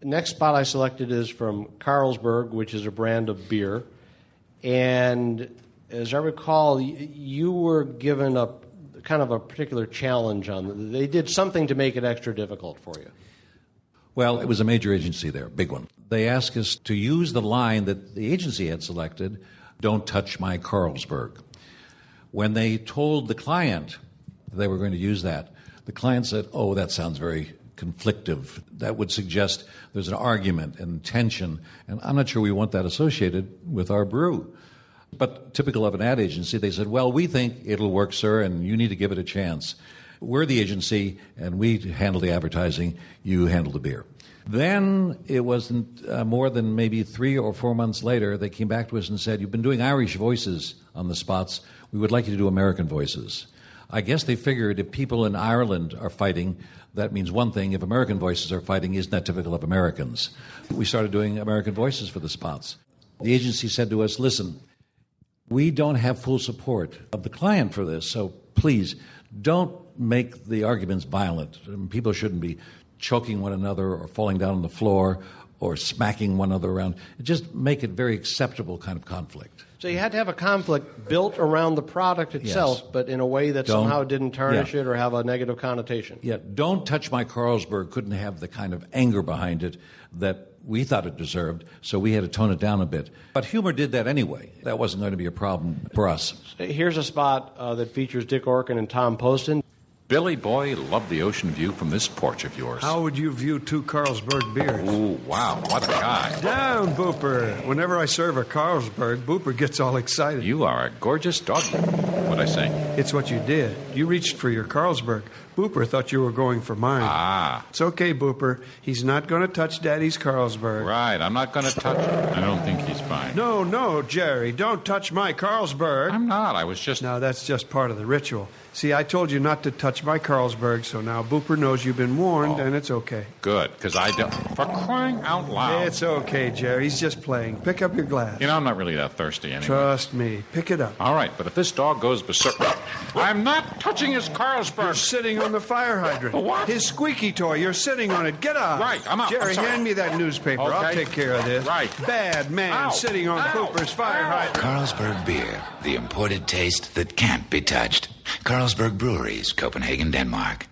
Next spot I selected is from Carlsberg, which is a brand of beer. And as I recall, you were given a kind of a particular challenge on it. They did something to make it extra difficult for you. Well, it was a major agency there, a big one. They asked us to use the line that the agency had selected, "Don't touch my Carlsberg." When they told the client they were going to use that, the client said, "Oh, that sounds very conflictive. That would suggest there's an argument and tension, and I'm not sure we want that associated with our brew." But typical of an ad agency, they said, "Well, we think it'll work, sir, and you need to give it a chance. We're the agency, and we handle the advertising. You handle the beer." Then it wasn't more than maybe 3 or 4 months later, they came back to us and said, "You've been doing Irish voices on the spots. We would like you to do American voices." I guess they figured if people in Ireland are fighting, that means one thing. If American voices are fighting, isn't that typical of Americans? We started doing American voices for the spots. The agency said to us, "Listen, we don't have full support of the client for this, so please don't make the arguments violent. People shouldn't be choking one another or falling down on the floor or smacking one another around. Just make it very acceptable kind of conflict." So you had to have a conflict built around the product itself, Yes. but in a way that somehow didn't tarnish it or have a negative connotation. Yeah, "Don't touch my Carlsberg" couldn't have the kind of anger behind it that we thought it deserved, so we had to tone it down a bit. But humor did that anyway. That wasn't going to be a problem for us. Here's a spot that features Dick Orkin and Tom Poston. "Billy boy, love the ocean view from this porch of yours." How would you view 2 Carlsberg beers? Ooh, wow, what a guy. Down, Booper. Whenever I serve a Carlsberg, Booper gets all excited. You are a gorgeous dog. What'd I say? It's what you did. You reached for your Carlsberg. Booper thought you were going for mine. Ah. It's okay, Booper. He's not going to touch Daddy's Carlsberg. Right, I'm not going to touch it. I don't think he's fine. No, Jerry. Don't touch my Carlsberg. I'm not. I was just... No, that's just part of the ritual. See, I told you not to touch my Carlsberg, so now Booper knows you've been warned, and it's okay. Good, because I don't... For crying out loud. It's okay, Jerry. He's just playing. Pick up your glass. You know, I'm not really that thirsty anyway. Trust me. Pick it up. All right, but if this dog goes berserk... I'm not touching his Carlsberg. You're sitting on the fire hydrant. What? His squeaky toy. You're sitting on it. Get up. Right, I'm up. Jerry, I'm sorry. hand me that newspaper. Okay. I'll take care of this. Right. Bad man Ow. sitting on Ow. Cooper's fire hydrant. Carlsberg beer, the imported taste that can't be touched. Carlsberg Breweries, Copenhagen, Denmark.